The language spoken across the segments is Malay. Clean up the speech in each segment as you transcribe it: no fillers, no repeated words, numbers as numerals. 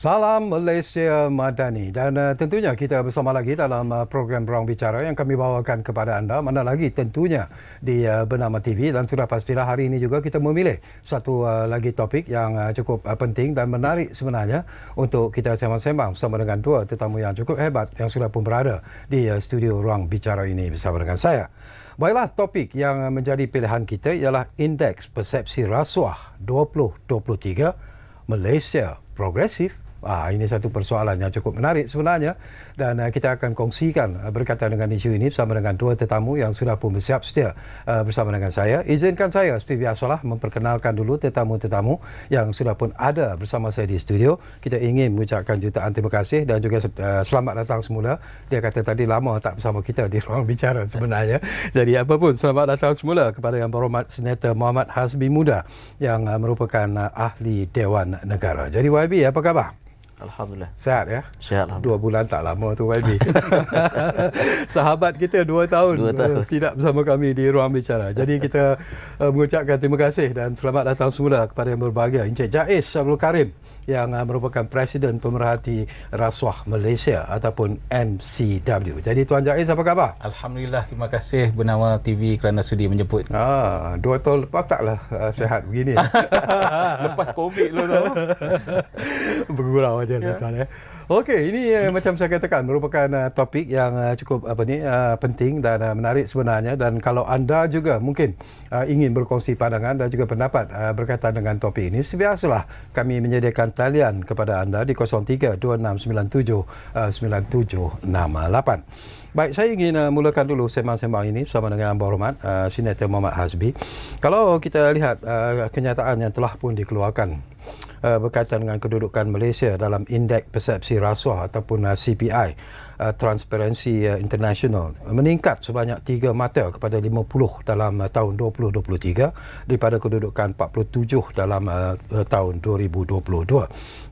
Salam Malaysia Madani dan tentunya kita bersama lagi dalam program Ruang Bicara yang kami bawakan kepada anda, mana lagi tentunya di Bernama TV, dan sudah pastilah hari ini juga kita memilih satu lagi topik yang cukup penting dan menarik sebenarnya untuk kita sembang-sembang bersama dengan dua tetamu yang cukup hebat yang sudah pun berada di studio Ruang Bicara ini bersama dengan saya. Baiklah, topik yang menjadi pilihan kita ialah Indeks Persepsi Rasuah 2023 Malaysia Progresif. Ini satu persoalan yang cukup menarik sebenarnya, dan kita akan kongsikan berkaitan dengan isu ini bersama dengan dua tetamu yang sudah pun bersiap sedia bersama dengan saya. Izinkan saya seperti biasalah memperkenalkan dulu tetamu-tetamu yang sudah pun ada bersama saya di studio. Kita ingin mengucapkan jutaan terima kasih dan juga selamat datang semula. Dia kata tadi lama tak bersama kita di Ruang Bicara sebenarnya. Jadi apapun, selamat datang semula kepada Yang Berhormat Senator Muhammad Hasbi Muda yang merupakan ahli Dewan Negara. Jadi YB, apa khabar? Alhamdulillah. Sehat ya? Sehat, Alhamdulillah. 2 bulan tak lama tu YB. Sahabat kita 2 tahun, tidak bersama kami di Ruang Bicara. Jadi kita mengucapkan terima kasih dan selamat datang semula kepada yang berbahagia Encik Jais Abdul Karim yang merupakan Presiden Pemerhati Rasuah Malaysia ataupun MCW. Jadi Tuan Jais, apa khabar? Alhamdulillah, terima kasih Bernama TV kerana sudi menjemput. 2 tahun lepas taklah sehat begini. Lepas COVID lu tu. Bergurau aja ya. Okey, ini macam saya katakan merupakan topik yang cukup penting dan menarik sebenarnya, dan kalau anda juga mungkin ingin berkongsi pandangan dan juga pendapat berkaitan dengan topik ini, sebiasalah kami menyediakan talian kepada anda di 0326979768. Baik, saya ingin mulakan dulu sembang-sembang ini bersama dengan Yang Berhormat Senator Muhammad Hasbi. Kalau kita lihat kenyataan yang telah pun dikeluarkan berkaitan dengan kedudukan Malaysia dalam Indeks Persepsi Rasuah ataupun CPI, Transparency International meningkat sebanyak 3 mata kepada 50 dalam tahun 2023 daripada kedudukan 47 dalam tahun 2022.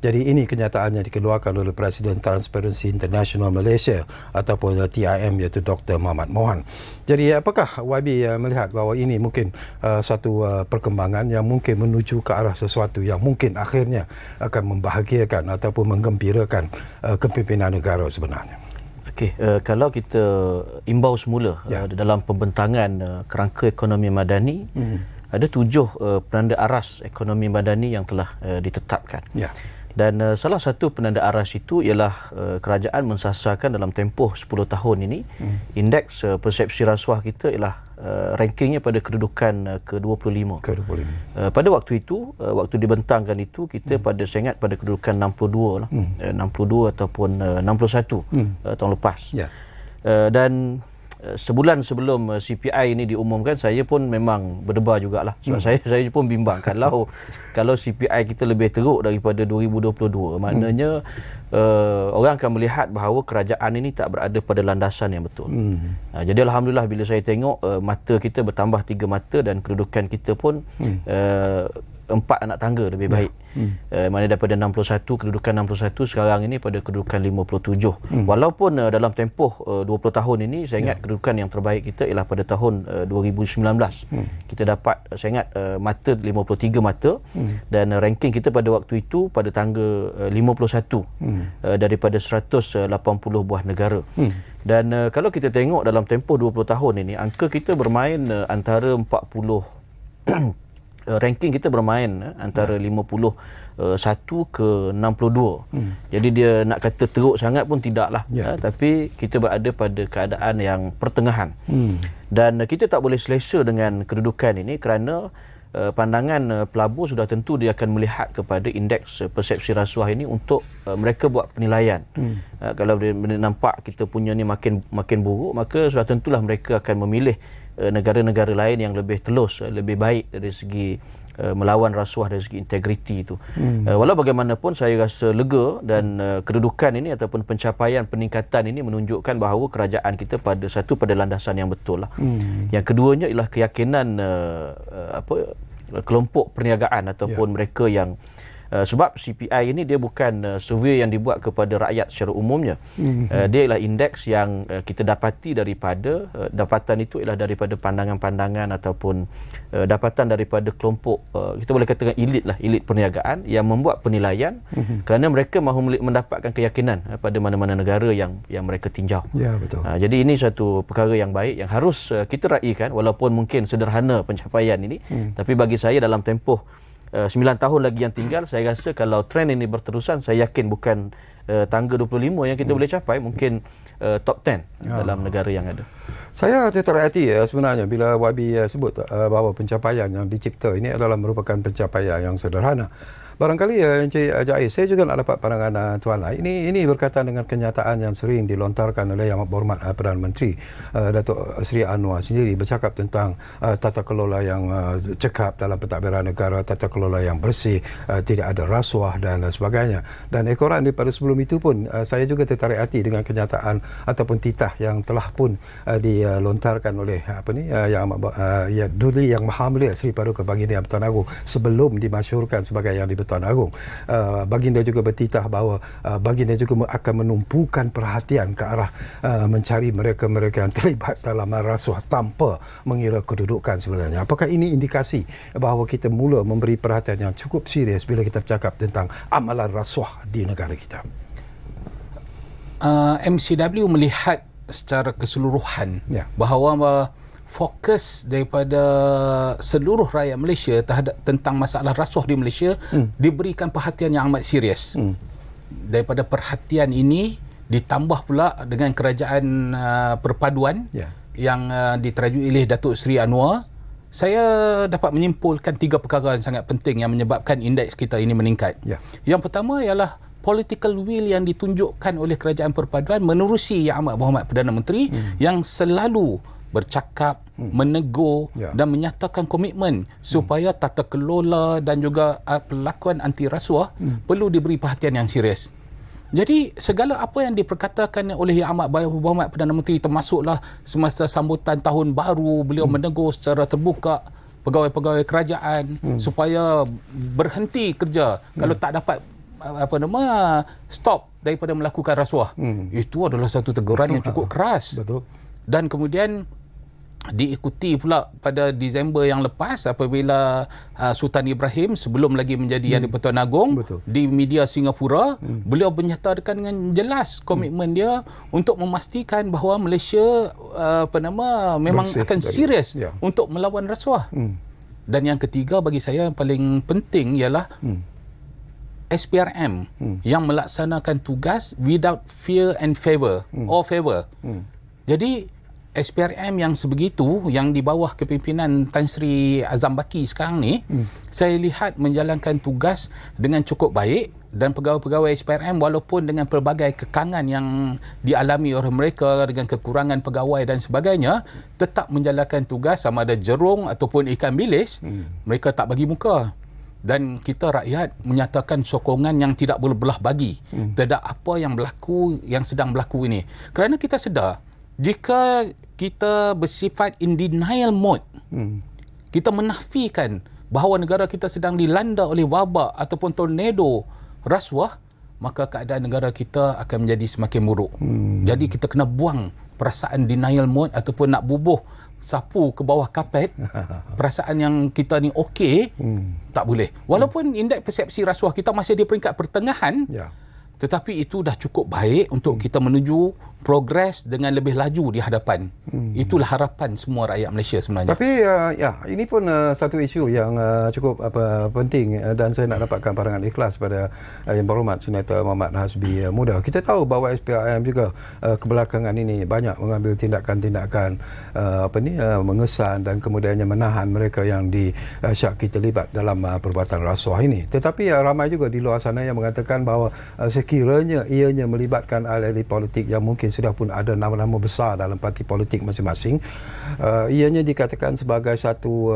Jadi ini kenyataan yang dikeluarkan oleh Presiden Transparency International Malaysia ataupun TIM, iaitu Dr. Mahathir Mohan. Jadi apakah YB melihat bahawa ini mungkin satu perkembangan yang mungkin menuju ke arah sesuatu yang mungkin akhirnya akan membahagiakan ataupun menggembirakan kepimpinan negara sebenarnya? Okey, kalau kita imbau semula dalam pembentangan kerangka ekonomi madani, ada 7 penanda aras ekonomi madani yang telah ditetapkan. Dan salah satu penanda aras itu ialah kerajaan mensasarkan dalam tempoh 10 tahun ini indeks persepsi rasuah kita ialah rankingnya pada kedudukan ke-25. Pada waktu itu, waktu dibentangkan itu, kita saya ingat pada kedudukan 62 lah. 62 ataupun 61 tahun lepas. Dan sebulan sebelum CPI ini diumumkan, saya pun memang berdebar jugalah. Sebab saya pun bimbang kalau CPI kita lebih teruk daripada 2022, maknanya orang akan melihat bahawa kerajaan ini tak berada pada landasan yang betul. Jadi alhamdulillah bila saya tengok mata kita bertambah 3 mata dan kedudukan kita pun 4 anak tangga lebih baik. Mana daripada 61, kedudukan 61 sekarang ini pada kedudukan 57. Walaupun dalam tempoh 20 tahun ini, saya ingat kedudukan yang terbaik kita ialah pada tahun 2019. Kita dapat, saya ingat mata 53 mata, dan ranking kita pada waktu itu pada tangga 51 daripada 180 buah negara. Dan kalau kita tengok dalam tempoh 20 tahun ini, angka kita bermain antara 40 ranking kita bermain antara 51 ke 62. Jadi dia nak kata teruk sangat pun tidaklah, tapi kita berada pada keadaan yang pertengahan. Dan kita tak boleh selesa dengan kedudukan ini kerana pandangan pelabur sudah tentu dia akan melihat kepada indeks persepsi rasuah ini untuk mereka buat penilaian. Kalau dia nampak kita punya ni makin buruk, maka sudah tentulah mereka akan memilih negara-negara lain yang lebih telus, lebih baik dari segi melawan rasuah, dari segi integriti itu. Walau bagaimanapun saya rasa lega, dan kedudukan ini ataupun pencapaian peningkatan ini menunjukkan bahawa kerajaan kita pada landasan yang betul lah. Yang keduanya ialah keyakinan kelompok perniagaan ataupun mereka yang Sebab CPI ini dia bukan survey yang dibuat kepada rakyat secara umumnya. Dia ialah indeks yang kita dapati daripada dapatan itu ialah daripada pandangan-pandangan ataupun dapatan daripada kelompok kita boleh katakan elit perniagaan yang membuat penilaian kerana mereka mahu mendapatkan keyakinan pada mana-mana negara yang mereka tinjau. Ya, betul. Jadi ini satu perkara yang baik yang harus kita raikan, walaupun mungkin sederhana pencapaian ini, tapi bagi saya dalam tempoh 9 tahun lagi yang tinggal, saya rasa kalau trend ini berterusan, saya yakin bukan tangga 25 yang kita boleh capai, mungkin top 10 dalam negara yang ada. Saya tertarik hati sebenarnya bila YB sebut bahawa pencapaian yang dicipta ini adalah merupakan pencapaian yang sederhana. Barangkali Encik Jaiz, saya juga nak dapat pandangan Tuan Lai. Ini berkaitan dengan kenyataan yang sering dilontarkan oleh Yang Berhormat Perdana Menteri Datuk Seri Anwar sendiri, bercakap tentang tata kelola yang cekap dalam pentadbiran negara, tata kelola yang bersih, tidak ada rasuah dan sebagainya. Dan ekoran daripada sebelum itu pun saya juga tertarik hati dengan kenyataan ataupun titah yang telah pun dilontarkan oleh Duli Yang Maha Mulia Seri Paduka Baginda Yang Bertuan Agong sebelum dimasyhurkan sebagai Yang di-Bertuan Agong. Baginda juga bertitah bahawa baginda juga akan menumpukan perhatian ke arah mencari mereka-mereka yang terlibat dalam rasuah tanpa mengira kedudukan sebenarnya. Apakah ini indikasi bahawa kita mula memberi perhatian yang cukup serius bila kita bercakap tentang amalan rasuah di negara kita? MCW melihat secara keseluruhan bahawa fokus daripada seluruh rakyat Malaysia terhadap tentang masalah rasuah di Malaysia diberikan perhatian yang amat serius. Daripada perhatian ini ditambah pula dengan kerajaan perpaduan yang diterajui oleh Datuk Seri Anwar, saya dapat menyimpulkan 3 perkara yang sangat penting yang menyebabkan indeks kita ini meningkat. Yang pertama ialah political will yang ditunjukkan oleh kerajaan perpaduan menerusi Yang Amat Berhormat Perdana Menteri yang selalu bercakap, menegur dan menyatakan komitmen supaya tata kelola dan juga pelakuan anti rasuah perlu diberi perhatian yang serius. Jadi segala apa yang diperkatakan oleh Yang Amat Berhormat Perdana Menteri, termasuklah semasa sambutan tahun baru beliau menegur secara terbuka pegawai-pegawai kerajaan supaya berhenti kerja kalau tak dapat stop daripada melakukan rasuah. Itu adalah satu teguran yang cukup keras. Betul. Dan kemudian diikuti pula pada Disember yang lepas apabila Sultan Ibrahim sebelum lagi menjadi Yang di-Pertuan Agong di media Singapura, beliau menyatakan dengan jelas komitmen dia untuk memastikan bahawa Malaysia memang akan serius untuk melawan rasuah. Dan yang ketiga bagi saya yang paling penting ialah SPRM yang melaksanakan tugas without fear and favor or favor. Jadi SPRM yang sebegitu yang di bawah kepimpinan Tan Sri Azam Baki sekarang ni, saya lihat menjalankan tugas dengan cukup baik, dan pegawai-pegawai SPRM walaupun dengan pelbagai kekangan yang dialami oleh mereka dengan kekurangan pegawai dan sebagainya, tetap menjalankan tugas sama ada jerung ataupun ikan bilis, mereka tak bagi muka. Dan kita rakyat menyatakan sokongan yang tidak berbelah bagi terhadap apa yang berlaku, yang sedang berlaku ini. Kerana kita sedar jika kita bersifat in denial mode, kita menafikan bahawa negara kita sedang dilanda oleh wabak ataupun tornado rasuah, maka keadaan negara kita akan menjadi semakin buruk. Jadi kita kena buang perasaan denial mode ataupun nak bubuh sapu ke bawah kapet perasaan yang kita ni okey, tak boleh. Walaupun indeks persepsi rasuah kita masih di peringkat pertengahan, tetapi itu dah cukup baik untuk kita menuju progres dengan lebih laju di hadapan. Itulah harapan semua rakyat Malaysia sebenarnya. Tapi ini pun satu isu yang cukup penting, dan saya nak dapatkan pandangan ikhlas pada Yang Berhormat Senator Muhammad Hasbi Muda. Kita tahu bahawa SPRM juga kebelakangan ini banyak mengambil tindakan-tindakan mengesan dan kemudiannya menahan mereka yang disyaki terlibat dalam perbuatan rasuah ini. Tetapi ramai juga di luar sana yang mengatakan bahawa sekiranya ianya melibatkan ahli politik yang mungkin sudah pun ada nama-nama besar dalam parti politik masing-masing, ianya dikatakan sebagai satu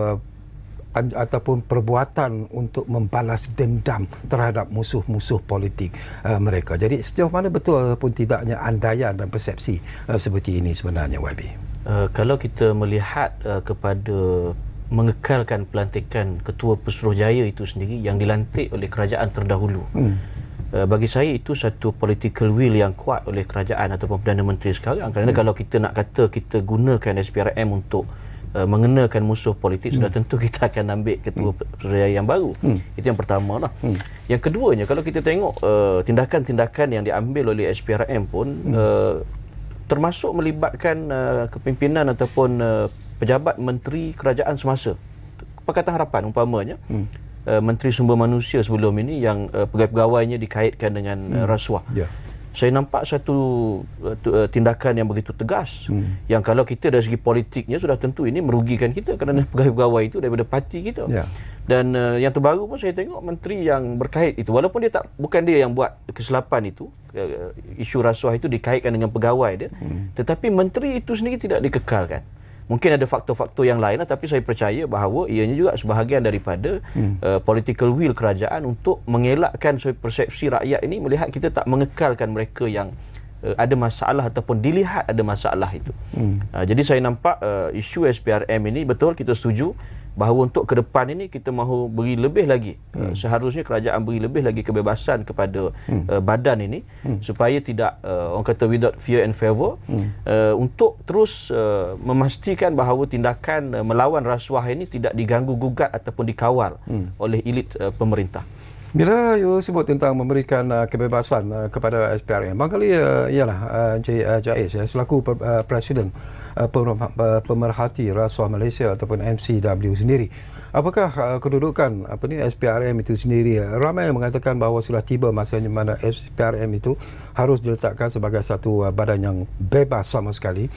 ataupun perbuatan untuk membalas dendam terhadap musuh-musuh politik mereka. Jadi sejauh mana betul ataupun tidaknya andaian dan persepsi seperti ini sebenarnya, YB? Kalau kita melihat kepada mengekalkan pelantikan Ketua Pesuruhjaya itu sendiri yang dilantik oleh kerajaan terdahulu. Bagi saya itu satu political will yang kuat oleh kerajaan ataupun Perdana Menteri sekarang, kerana kalau kita nak kata kita gunakan SPRM untuk mengenakan musuh politik, sudah tentu kita akan ambil Ketua Pesuruhjaya yang baru. Itu yang pertama lah. Yang keduanya, kalau kita tengok tindakan-tindakan yang diambil oleh SPRM pun termasuk melibatkan kepimpinan ataupun pejabat menteri kerajaan semasa. Pakatan Harapan umpamanya, Menteri Sumber Manusia sebelum ini yang pegawai-pegawainya dikaitkan dengan rasuah. Saya nampak satu tindakan yang begitu tegas, yang kalau kita dari segi politiknya sudah tentu ini merugikan kita kerana pegawai-pegawai itu daripada parti kita. Dan yang terbaru pun saya tengok menteri yang berkait itu, walaupun bukan dia yang buat kesilapan itu, isu rasuah itu dikaitkan dengan pegawai dia, tetapi menteri itu sendiri tidak dikekalkan. Mungkin ada faktor-faktor yang lain, tapi saya percaya bahawa ianya juga sebahagian daripada political will kerajaan untuk mengelakkan persepsi rakyat ini melihat kita tak mengekalkan mereka yang ada masalah ataupun dilihat ada masalah itu. Jadi saya nampak isu SPRM ini, betul kita setuju bahawa untuk ke depan ini kita mahu beri lebih lagi, seharusnya kerajaan beri lebih lagi kebebasan kepada badan ini supaya tidak orang kata without fear and favor, untuk terus memastikan bahawa tindakan melawan rasuah ini tidak diganggu gugat ataupun dikawal oleh elit pemerintah. Bila you sebut tentang memberikan kebebasan kepada SPRM, barangkali ialah Encik Jaiz selaku Presiden Pemerhati Rasuah Malaysia ataupun MCW sendiri, apakah kedudukan SPRM itu sendiri? Ramai yang mengatakan bahawa sudah tiba masanya mana SPRM itu harus diletakkan sebagai satu badan yang bebas sama sekali,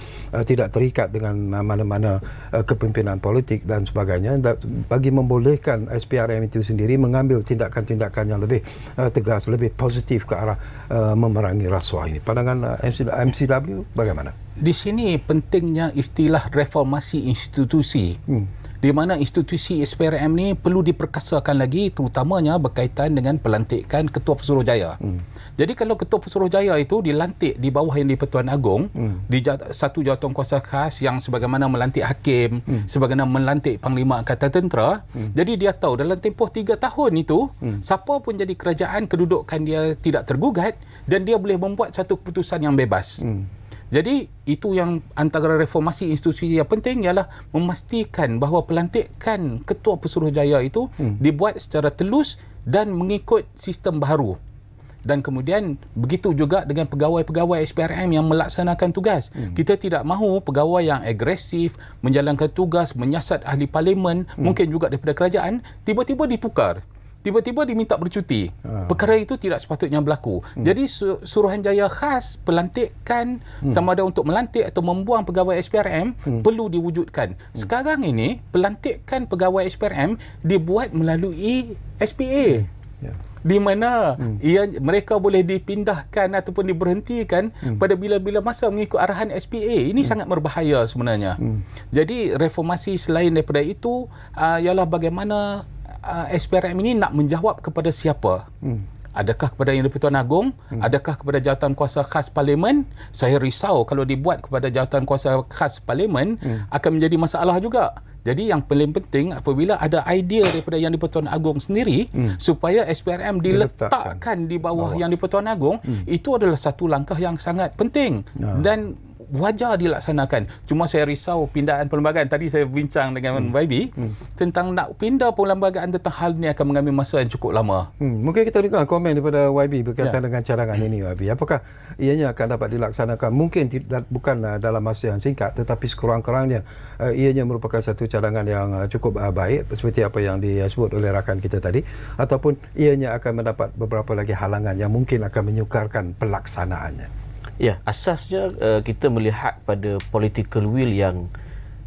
tidak terikat dengan mana-mana kepimpinan politik dan sebagainya, bagi membolehkan SPRM itu sendiri mengambil tindakan-tindakan yang lebih tegas, lebih positif ke arah memerangi rasuah ini. Pandangan MCW bagaimana? Di sini pentingnya istilah reformasi institusi. Di mana institusi SPRM ni perlu diperkasakan lagi, terutamanya berkaitan dengan pelantikan Ketua Pesuruhjaya. Jadi kalau Ketua Pesuruhjaya itu dilantik di bawah Yang di-Pertuan Agong, di satu jawatan kuasa khas yang sebagaimana melantik hakim, sebagaimana melantik Panglima Angkatan Tentera, jadi dia tahu dalam tempoh 3 tahun itu, siapa pun jadi kerajaan, kedudukan dia tidak tergugat dan dia boleh membuat satu keputusan yang bebas. Jadi itu yang antara reformasi institusi yang penting ialah memastikan bahawa pelantikan Ketua Pesuruhjaya itu dibuat secara telus dan mengikut sistem baharu. Dan kemudian begitu juga dengan pegawai-pegawai SPRM yang melaksanakan tugas. Kita tidak mahu pegawai yang agresif, menjalankan tugas, menyiasat ahli parlimen, mungkin juga daripada kerajaan, tiba-tiba ditukar. Tiba-tiba diminta bercuti. Perkara itu tidak sepatutnya berlaku. Jadi Suruhanjaya khas pelantikan sama ada untuk melantik atau membuang pegawai SPRM perlu diwujudkan. Sekarang ini pelantikan pegawai SPRM dibuat melalui SPA. Di mana mereka boleh dipindahkan ataupun diberhentikan pada bila-bila masa mengikut arahan SPA. Ini sangat berbahaya sebenarnya. Jadi reformasi selain daripada itu ialah bagaimana SPRM ini nak menjawab kepada siapa? Adakah kepada Yang di-Pertuan Agong? Adakah kepada jawatan kuasa khas parlimen? Saya risau kalau dibuat kepada jawatan kuasa khas parlimen akan menjadi masalah juga. Jadi yang paling penting apabila ada idea daripada Yang di-Pertuan Agong sendiri supaya SPRM diletakkan di bawah Yang di-Pertuan Agong, itu adalah satu langkah yang sangat penting dan wajar dilaksanakan. Cuma saya risau pindaan perlembagaan. Tadi saya bincang dengan YB tentang nak pindah perlembagaan tentang hal ini akan mengambil masa yang cukup lama. Mungkin kita dengar komen daripada YB berkaitan dengan cadangan ini, YB. Apakah ianya akan dapat dilaksanakan? Mungkin bukan dalam masa yang singkat, tetapi sekurang-kurangnya ianya merupakan satu cadangan yang cukup baik seperti apa yang disebut oleh rakan kita tadi, ataupun ianya akan mendapat beberapa lagi halangan yang mungkin akan menyukarkan pelaksanaannya. Ya, asasnya kita melihat pada political will yang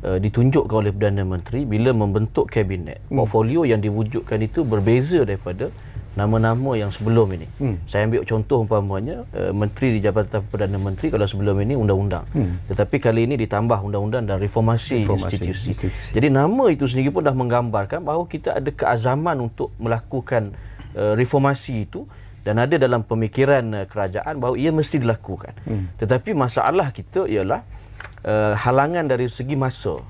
ditunjukkan oleh Perdana Menteri bila membentuk kabinet. Portfolio yang diwujudkan itu berbeza daripada nama-nama yang sebelum ini. Saya ambil contoh umpamanya menteri di Jabatan Perdana Menteri kalau sebelum ini undang-undang. Tetapi kali ini ditambah undang-undang dan reformasi institusi. Jadi nama itu sendiri pun dah menggambarkan bahawa kita ada keazaman untuk melakukan reformasi itu, dan ada dalam pemikiran kerajaan bahawa ia mesti dilakukan. Tetapi masalah kita ialah halangan dari segi masa.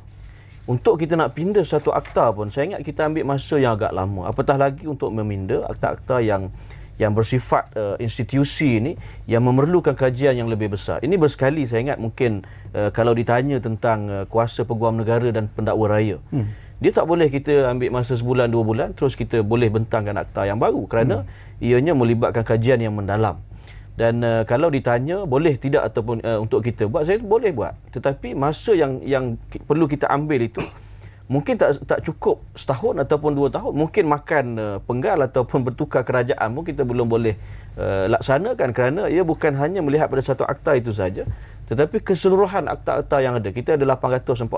untuk kita nak pindah satu akta pun, saya ingat kita ambil masa yang agak lama. Apatah lagi untuk meminda akta-akta yang bersifat institusi ini yang memerlukan kajian yang lebih besar. Ini bersekali saya ingat mungkin kalau ditanya tentang kuasa peguam negara dan pendakwa raya. Dia tak boleh kita ambil masa sebulan 2 bulan terus kita boleh bentangkan akta yang baru kerana ianya melibatkan kajian yang mendalam. Dan kalau ditanya boleh tidak ataupun untuk kita buat, saya boleh buat. Tetapi masa yang perlu kita ambil itu mungkin tak cukup setahun ataupun 2 tahun. Mungkin makan penggal ataupun bertukar kerajaan pun kita belum boleh laksanakan kerana ia bukan hanya melihat pada satu akta itu saja, tetapi keseluruhan akta-akta yang ada. Kita ada 848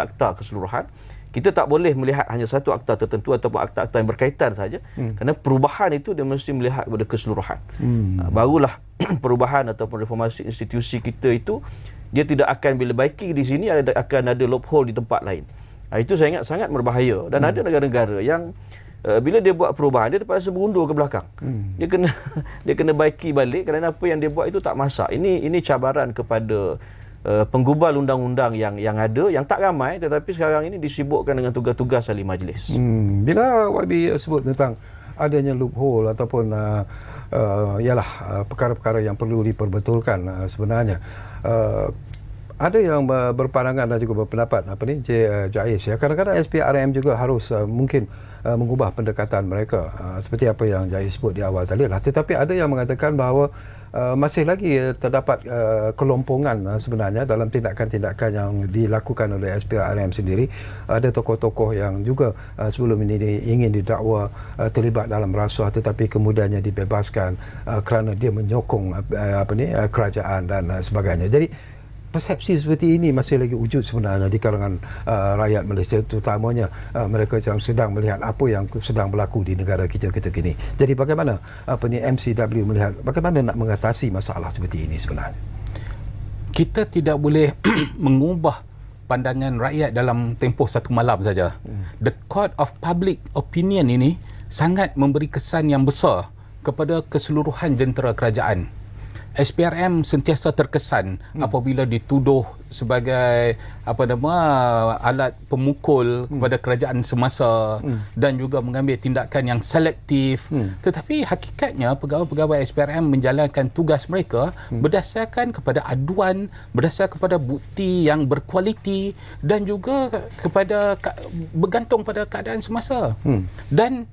akta keseluruhan. Kita tak boleh melihat hanya satu akta tertentu ataupun akta-akta yang berkaitan saja. Kerana perubahan itu dia mesti melihat pada keseluruhan. Barulah perubahan ataupun reformasi institusi kita itu dia tidak akan bila baiki di sini akan ada loophole di tempat lain. Itu saya ingat sangat berbahaya. Dan ada negara-negara yang bila dia buat perubahan dia terpaksa berundur ke belakang. Dia kena baiki balik kerana apa yang dia buat itu tak masak. Ini cabaran kepada penggubal undang-undang yang ada, yang tak ramai tetapi sekarang ini disibukkan dengan tugas-tugas ahli majlis. Bila YB sebut tentang adanya loophole ataupun perkara-perkara yang perlu diperbetulkan sebenarnya, ada yang berpandangan dan juga berpendapat Jais ya, kadang-kadang SPRM juga harus mungkin mengubah pendekatan mereka seperti apa yang Jais sebut di awal tadi lah. Tetapi ada yang mengatakan bahawa masih lagi terdapat kelompongan sebenarnya dalam tindakan-tindakan yang dilakukan oleh SPRM sendiri. Ada tokoh-tokoh yang juga sebelum ini ingin didakwa terlibat dalam rasuah tetapi kemudiannya dibebaskan kerana dia menyokong kerajaan dan sebagainya. Jadi persepsi seperti ini masih lagi wujud sebenarnya di kalangan rakyat Malaysia, terutamanya mereka yang sedang melihat apa yang sedang berlaku di negara kita kini. Jadi bagaimana MCW melihat bagaimana nak mengatasi masalah seperti ini sebenarnya? Kita tidak boleh mengubah pandangan rakyat dalam tempoh satu malam saja. The court of public opinion ini sangat memberi kesan yang besar kepada keseluruhan jentera kerajaan. SPRM sentiasa terkesan apabila dituduh sebagai alat pemukul kepada kerajaan semasa dan juga mengambil tindakan yang selektif. Tetapi hakikatnya pegawai-pegawai SPRM menjalankan tugas mereka berdasarkan kepada aduan, berdasarkan kepada bukti yang berkualiti dan juga bergantung pada keadaan semasa. Dan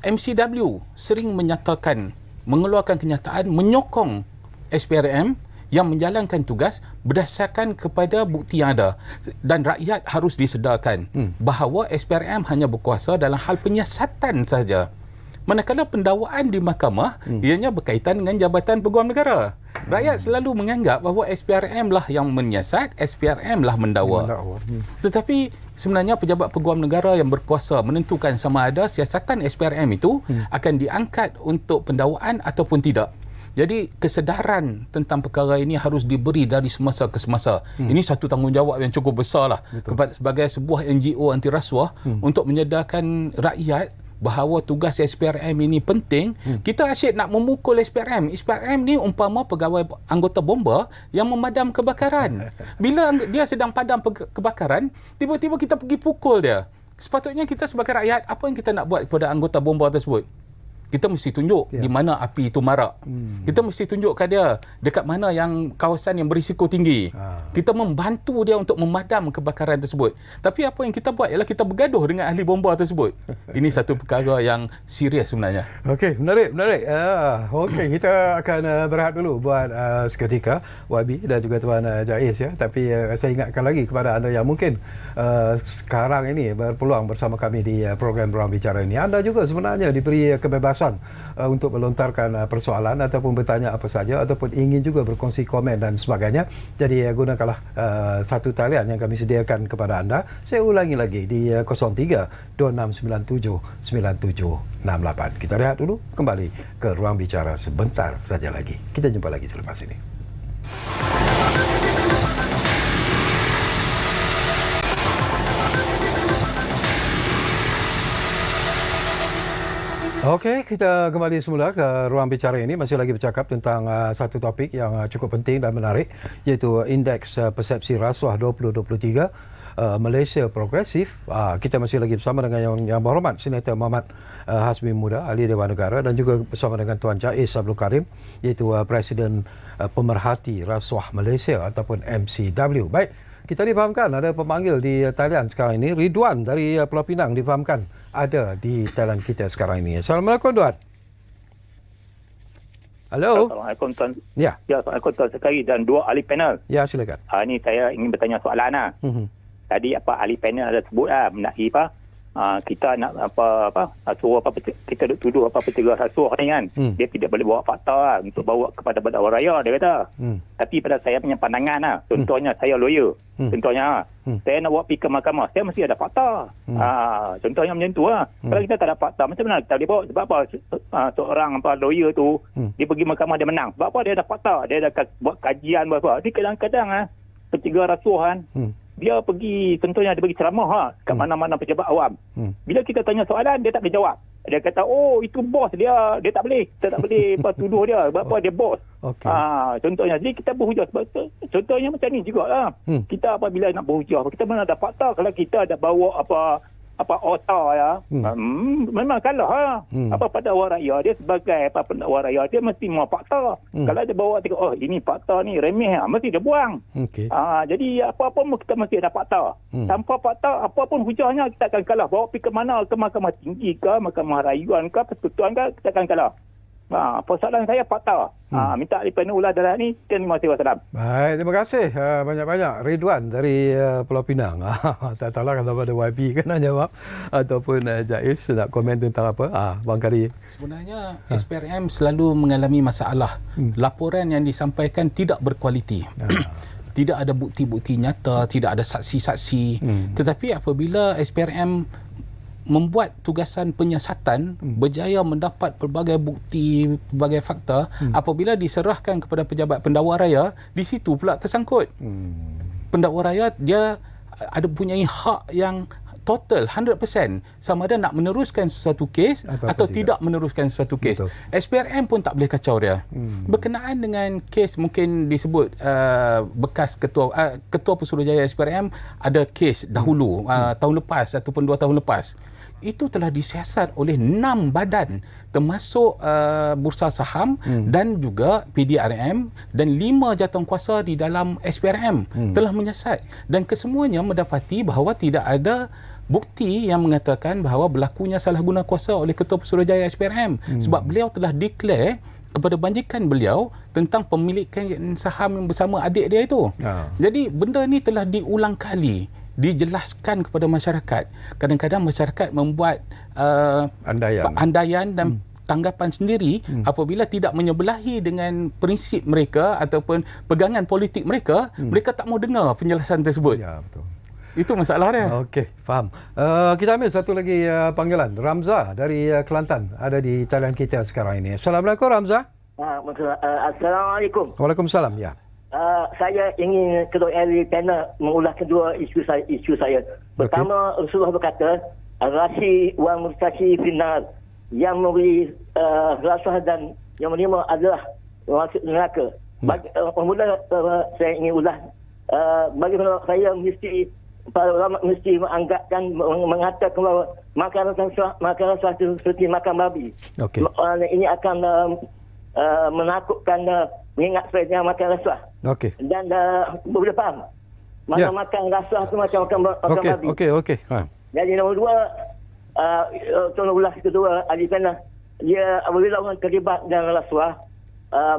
MCW sering mengeluarkan kenyataan menyokong SPRM yang menjalankan tugas berdasarkan kepada bukti yang ada, dan rakyat harus disedarkan bahawa SPRM hanya berkuasa dalam hal penyiasatan saja, manakala pendakwaan di mahkamah ianya berkaitan dengan Jabatan Peguam Negara. Rakyat selalu menganggap bahawa SPRM lah yang menyiasat, SPRM lah mendakwa. Tetapi sebenarnya pejabat peguam negara yang berkuasa menentukan sama ada siasatan SPRM itu akan diangkat untuk pendakwaan ataupun tidak. Jadi kesedaran tentang perkara ini harus diberi dari semasa ke semasa. Ini satu tanggungjawab yang cukup besar lah sebagai sebuah NGO anti rasuah untuk menyedarkan rakyat bahawa tugas SPRM ini penting. Kita asyik nak memukul SPRM. SPRM ni umpama pegawai anggota bomba yang memadam kebakaran. Bila dia sedang padam kebakaran, tiba-tiba kita pergi pukul dia. Sepatutnya kita sebagai rakyat, apa yang kita nak buat kepada anggota bomba tersebut? Kita mesti tunjuk di mana api itu marak. Kita mesti tunjukkan dia dekat mana yang kawasan yang berisiko tinggi. Kita membantu dia untuk memadam kebakaran tersebut. Tapi apa yang kita buat ialah kita bergaduh dengan ahli bomba tersebut. Ini satu perkara yang serius sebenarnya. Okey, menarik. Okey, kita akan berehat dulu buat seketika, YB dan juga Tuan Jais ya. Tapi saya ingatkan lagi kepada anda yang mungkin sekarang ini berpeluang bersama kami di program Ruang Bicara ini. Anda juga sebenarnya diberi kebebasan untuk melontarkan persoalan ataupun bertanya apa saja ataupun ingin juga berkongsi komen dan sebagainya. Jadi gunakanlah satu talian yang kami sediakan kepada anda. Saya ulangi lagi di 03-2697-9768. Kita rehat dulu, kembali ke Ruang Bicara sebentar saja lagi. Kita jumpa lagi selepas ini. Okey, kita kembali semula ke Ruang Bicara ini. Masih lagi bercakap tentang satu topik yang cukup penting dan menarik, iaitu Indeks Persepsi Rasuah 2023 Malaysia Progresif. Kita masih lagi bersama dengan yang berhormat Senator Muhammad Hasbi Muda, Ahli Dewan Negara, dan juga bersama dengan Tuan Jais Abdul Karim, iaitu Presiden Pemerhati Rasuah Malaysia ataupun MCW. Baik, kita difahamkan ada pemanggil di talian sekarang ini. Ridwan dari Pulau Pinang difahamkan ada di talian kita sekarang ini. Assalamualaikum, Tuan. Halo. Assalamualaikum Tuan. Ya. Assalamualaikum Tuan Sekali dan dua ahli panel. Ya, silakan. Ini saya ingin bertanya soalan lah. Tadi ahli panel ada sebut menaiki kita nak suruh kita tuduh pencegah rasuah ni kan. Dia tidak boleh bawa fakta untuk bawa kepada Badawal Raya, dia kata. Tapi pada saya punya pandangan contohnya saya lawyer. Contohnya saya nak bawa pergi ke mahkamah, saya mesti ada fakta. Contohnya macam tu Kalau kita tak ada fakta, macam mana kita boleh bawa? Sebab apa seorang lawyer tu dia pergi mahkamah, dia menang. Sebab apa? Dia ada fakta, dia ada buat kajian buat apa. Jadi kadang-kadang pencegah rasuah dia pergi, contohnya dia pergi ceramah kat mana-mana pejabat awam. Bila kita tanya soalan, dia tak boleh jawab. Dia kata, oh itu bos dia tak boleh. Kita tak boleh tuduh dia. Sebab apa? Dia bos. Okay. Contohnya, jadi kita berhujah. Contohnya macam ni juga Kita apabila nak berhujah, kita mana ada fakta. Kalau kita ada bawa otak memang kalah pada orang raya, dia sebagai pendakwa raya, dia mesti mau fakta. Kalau dia bawa tengok, ini fakta ni remeh, mesti dia buang. Jadi apa-apa kita mesti ada fakta. Tanpa fakta, apa pun hujahnya kita akan kalah. Bawa pergi ke mana, ke mahkamah tinggi ke, mahkamah rayuan ke, persekutuan ke, kita akan kalah. Persoalan saya fakta. Minta ahli panel ulas dalam ni. Terima kasih. Wassalam. Baik, terima kasih banyak-banyak. Ridwan dari Pulau Pinang. Tak tahu lah kalau ada YB kan nak jawab ataupun Jais nak komen tentang apa. Barangkali Sebenarnya SPRM selalu mengalami masalah. Laporan yang disampaikan tidak berkualiti. Tidak ada bukti-bukti nyata, tidak ada saksi-saksi. Tetapi apabila SPRM membuat tugasan penyiasatan, berjaya mendapat pelbagai bukti, pelbagai fakta, apabila diserahkan kepada pejabat pendakwa raya, di situ pula tersangkut. Pendakwa raya dia ada punyai hak yang total 100% sama ada nak meneruskan sesuatu kes atau tidak meneruskan sesuatu kes. Betul. SPRM pun tak boleh kacau dia. Berkenaan dengan kes mungkin disebut bekas ketua Pesuruhjaya SPRM ada kes dahulu tahun lepas ataupun 2 tahun lepas. Itu telah disiasat oleh 6 badan termasuk Bursa Saham dan juga PDRM dan 5 jawatankuasa di dalam SPRM telah menyiasat, dan kesemuanya mendapati bahawa tidak ada bukti yang mengatakan bahawa berlakunya salah guna kuasa oleh Ketua Pesuruhjaya SPRM sebab beliau telah declare kepada banjikan beliau tentang pemilikan saham yang bersama adik dia itu. Jadi benda ni telah diulang kali dijelaskan kepada masyarakat. Kadang-kadang masyarakat membuat andaian dan tanggapan sendiri apabila tidak menyebelahi dengan prinsip mereka ataupun pegangan politik mereka, mereka tak mau dengar penjelasan tersebut. Ya, betul. Itu masalah dia. Okey, faham. Kita ambil satu lagi panggilan. Ramza dari Kelantan ada di talian kita sekarang ini. Assalamualaikum, Ramza. Assalamualaikum. Waalaikumsalam. Ya. Saya ingin ketua ahli panel mengulas kedua isu saya. Pertama, Rasulullah berkata, Rasi wal murtashi final, yang memberi rasuah dan yang menerima adalah masuk neraka. Mula saya ingin ulas bagaimana saya mesti para ulama mesti menganggapkan mengatakan bahawa makan rasuah itu seperti makan babi. Okey. Ini akan menakutkan mengingat saya makan rasuah. Okey. Dan boleh faham. Mana makan rasuah tu macam makan babi. Okey. Jadi nombor 2, tolong ulas kedua ahli panel. Dia apabila orang terlibat dalam rasuah,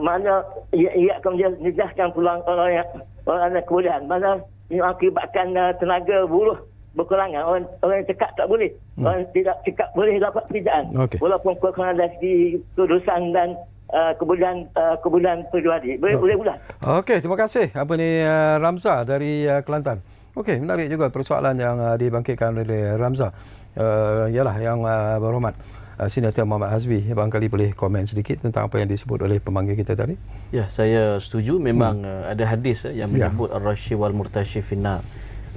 mana ia akan menjejaskan pulang orang yang kebolehan. Mana ini akibatkan tenaga buruh berkurangan. Orang yang cekap tak boleh. Orang tidak cekap boleh dapat pekerjaan. Walaupun kekurangan dari segi kedudukan dan kemudian pribadi. Boleh ulas. Okey, terima kasih. Apa ni Ramza dari Kelantan. Okey, menarik juga persoalan yang dibangkitkan oleh Ramza. Ialah yang berhormat Senator Muhammad Hasbi, barangkali boleh komen sedikit tentang apa yang disebut oleh pemanggil kita tadi. Ya, saya setuju. Memang ada hadis yang menyebut ar-rashi wal murtashi finnar,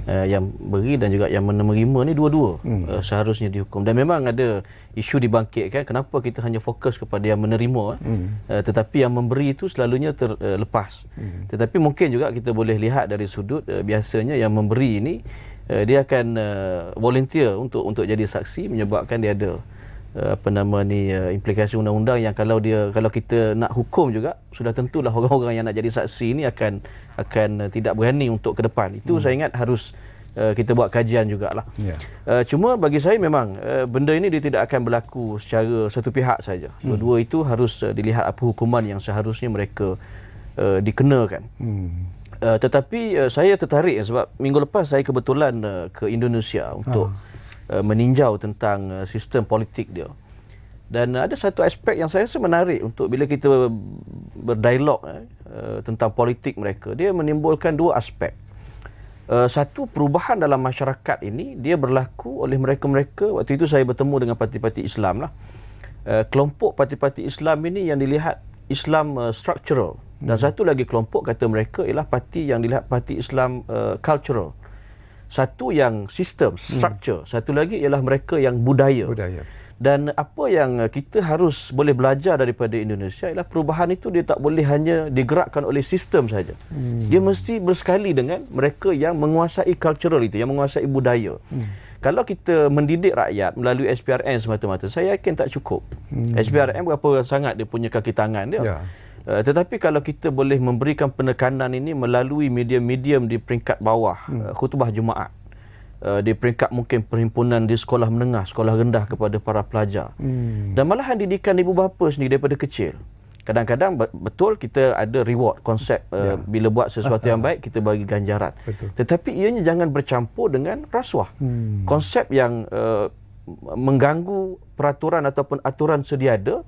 yang beri dan juga yang menerima ni dua-dua seharusnya dihukum. Dan memang ada isu dibangkitkan kenapa kita hanya fokus kepada yang menerima, tetapi yang memberi itu selalunya terlepas. Tetapi mungkin juga kita boleh lihat dari sudut biasanya yang memberi ini dia akan volunteer untuk jadi saksi, menyebabkan dia ada implikasi undang-undang yang kalau kita nak hukum juga, sudah tentulah orang-orang yang nak jadi saksi ini akan tidak berani untuk ke depan. Itu saya ingat harus kita buat kajian jugalah. Cuma bagi saya memang benda ini dia tidak akan berlaku secara satu pihak saja. Dua-dua itu harus dilihat apa hukuman yang seharusnya mereka dikenakan. Tetapi saya tertarik sebab minggu lepas saya kebetulan ke Indonesia untuk meninjau tentang sistem politik dia. Dan ada satu aspek yang saya rasa menarik untuk bila kita berdialog tentang politik mereka. Dia menimbulkan dua aspek. Satu, perubahan dalam masyarakat ini dia berlaku oleh mereka-mereka. Waktu itu saya bertemu dengan parti-parti Islam lah. Kelompok parti-parti Islam ini yang dilihat Islam structural, dan satu lagi kelompok kata mereka ialah parti yang dilihat parti Islam cultural. Satu yang sistem structure, satu lagi ialah mereka yang budaya. Dan apa yang kita harus boleh belajar daripada Indonesia ialah perubahan itu dia tak boleh hanya digerakkan oleh sistem saja. Dia mesti bersekali dengan mereka yang menguasai cultural itu, yang menguasai budaya. Kalau kita mendidik rakyat melalui SPRM semata-mata, saya yakin tak cukup. SPRM berapa sangat dia punya kaki tangan dia. Tetapi kalau kita boleh memberikan penekanan ini melalui medium-medium di peringkat bawah, khutbah Jumaat, di peringkat mungkin perhimpunan di sekolah menengah, sekolah rendah kepada para pelajar. Dan malahan didikan ibu bapa sendiri daripada kecil. Kadang-kadang betul kita ada reward konsep, bila buat sesuatu yang baik kita bagi ganjaran. Tetapi ianya jangan bercampur dengan rasuah. Konsep yang mengganggu peraturan ataupun aturan sedia ada,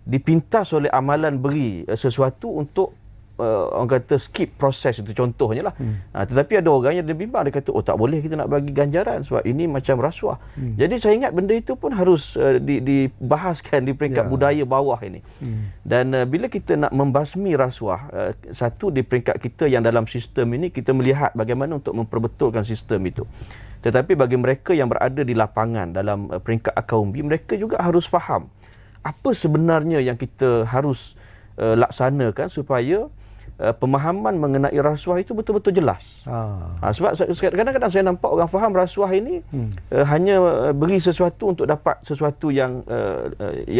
dipintas oleh amalan beri sesuatu untuk orang kata skip proses itu, contohnya lah. Tetapi ada orang yang dia bimbang, dia kata tak boleh kita nak bagi ganjaran sebab ini macam rasuah. Jadi saya ingat benda itu pun harus dibahaskan di peringkat budaya bawah ini. Dan bila kita nak membasmi rasuah, satu di peringkat kita yang dalam sistem ini, kita melihat bagaimana untuk memperbetulkan sistem itu. Tetapi bagi mereka yang berada di lapangan dalam peringkat akar umbi, mereka juga harus faham apa sebenarnya yang kita harus laksanakan supaya pemahaman mengenai rasuah itu betul-betul jelas. Sebab kadang-kadang saya nampak orang faham rasuah ini hanya beri sesuatu untuk dapat sesuatu yang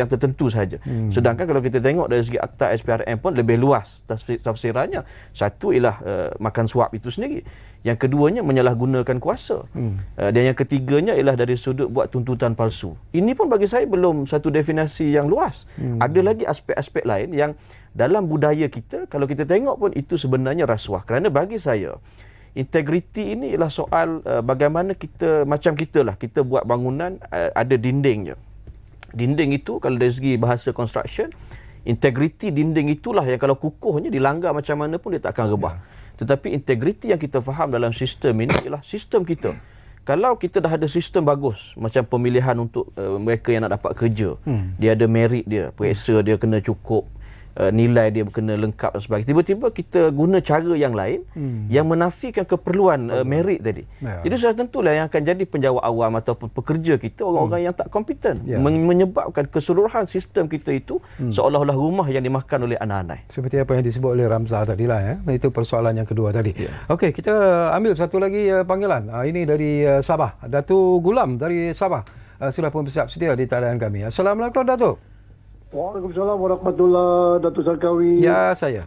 tertentu saja. Sedangkan kalau kita tengok dari segi akta SPRM pun lebih luas tafsirannya. Satu ialah makan suap itu sendiri. Yang keduanya menyalahgunakan kuasa. Dan yang ketiganya ialah dari sudut buat tuntutan palsu. Ini pun bagi saya belum satu definisi yang luas. Ada lagi aspek-aspek lain yang dalam budaya kita, kalau kita tengok pun itu sebenarnya rasuah. Kerana bagi saya, integriti ini ialah soal bagaimana kita, macam kita lah, kita buat bangunan ada dinding je. Dinding itu kalau dari segi bahasa construction, integriti dinding itulah yang kalau kukuhnya dilanggar macam mana pun dia tak akan rebah. Tetapi integriti yang kita faham dalam sistem ini ialah sistem kita. Kalau kita dah ada sistem bagus, macam pemilihan untuk mereka yang nak dapat kerja, dia ada merit dia, periksa dia kena cukup, nilai dia kena lengkap dan sebagainya. Tiba-tiba kita guna cara yang lain yang menafikan keperluan merit tadi. Jadi sudah tentulah yang akan jadi penjawat awam ataupun pekerja kita orang-orang yang tak kompeten, menyebabkan keseluruhan sistem kita itu seolah-olah rumah yang dimakan oleh anak-anak. Seperti apa yang disebut oleh Ramzah tadilah, itu persoalan yang kedua tadi. Okey, kita ambil satu lagi panggilan. Ini dari Sabah, Datuk Gulam dari Sabah. Sudah pun bersiap sedia di talian kami. Assalamualaikum Datuk. Waalaikumsalam warahmatullahi Datuk Sarkawi. Ya, saya.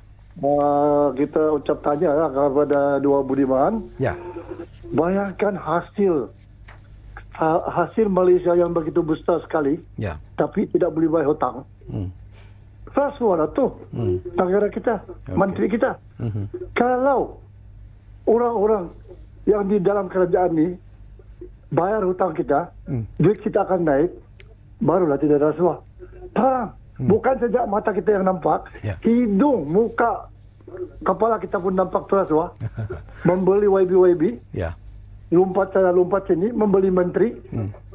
Kita ucap tanya lah kepada dua budiman. Ya. Bayangkan hasil Malaysia yang begitu besar sekali, tapi tidak boleh bayar hutang. Rasuah lah tu negara kita, menteri kita. Kalau orang-orang yang di dalam kerajaan ni bayar hutang kita, duit kita akan naik, barulah tidak rasuah. Bukan saja mata kita yang nampak, hidung, muka, kepala kita pun nampak rasuah. Membeli YB, lompat sana lompat sini, membeli menteri.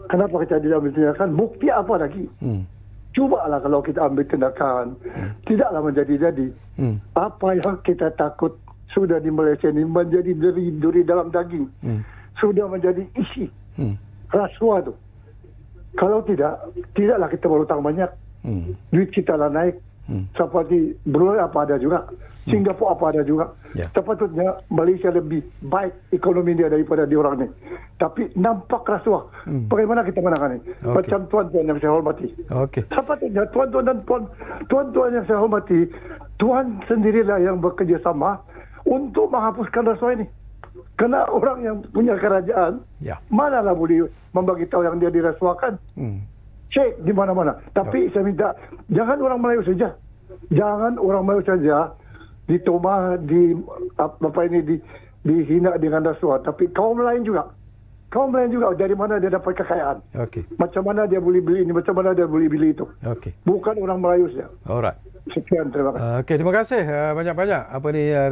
Kenapa kita tidak ambil tindakan? Bukti apa lagi? Cubalah kalau kita ambil tindakan, tidaklah menjadi-jadi. Apa yang kita takut sudah di Malaysia ini menjadi duri dalam daging, sudah menjadi isi rasuah tu. Kalau tidak, tidaklah kita berhutang banyak. Duit kita lah naik, Seperti Brunei apa ada juga. Singapura apa ada juga. Sepatutnya Malaysia lebih baik ekonomi dia daripada diorang ni. Tapi nampak rasuah. Bagaimana kita menangani? Macam tuan-tuan yang saya hormati. Sepatutnya tuan-tuan dan tuan-tuan yang saya hormati, tuan sendirilah yang bekerjasama untuk menghapuskan rasuah ini. Kerana orang yang punya kerajaan, manalah boleh membagi tahu yang dia dirasuahkan. Cek di mana-mana. Tapi saya minta, jangan orang Melayu saja. Jangan orang Melayu saja ditomah, dihina dengan rasuah. Tapi kaum lain juga. Kaum lain juga dari mana dia dapat kekayaan. Macam mana dia boleh beli ini, macam mana dia boleh beli itu. Bukan orang Melayu saja. Alright. Sekian, terima kasih. Terima kasih banyak-banyak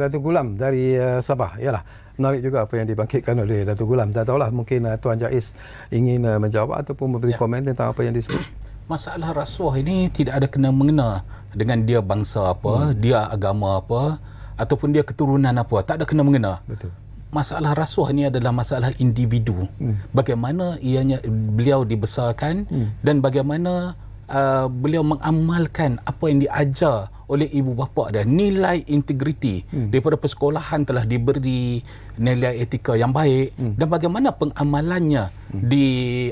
Datuk Gulam dari Sabah. Yalah, menarik juga apa yang dibangkitkan oleh Datuk Gulam. Tak tahulah mungkin Tuan Jais ingin menjawab ataupun memberi komen tentang apa yang disebut. Masalah rasuah ini tidak ada kena-mengena dengan dia bangsa apa, dia agama apa, ataupun dia keturunan apa. Tak ada kena-mengena. Betul. Masalah rasuah ini adalah masalah individu. Bagaimana beliau dibesarkan dan bagaimana beliau mengamalkan apa yang diajar oleh ibu bapa dia. Nilai integriti daripada persekolahan telah diberi nilai etika yang baik dan bagaimana pengamalannya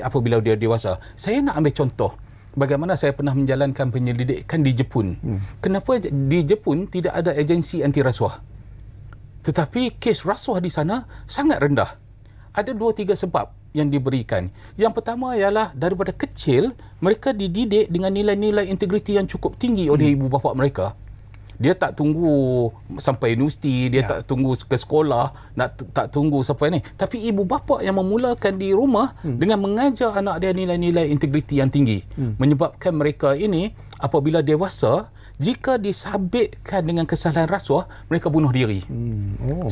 apabila dia dewasa. Saya nak ambil contoh bagaimana saya pernah menjalankan penyelidikan di Jepun. Kenapa di Jepun tidak ada agensi anti rasuah? Tetapi kes rasuah di sana sangat rendah. Ada 2-3 sebab yang diberikan. Yang pertama ialah daripada kecil mereka dididik dengan nilai-nilai integriti yang cukup tinggi oleh ibu bapa mereka. Dia tak tunggu sampai universiti, dia tak tunggu ke sekolah, tak tunggu sampai ni. Tapi ibu bapa yang memulakan di rumah dengan mengajar anak dia nilai-nilai integriti yang tinggi. Menyebabkan mereka ini apabila dewasa, jika disabitkan dengan kesalahan rasuah, mereka bunuh diri.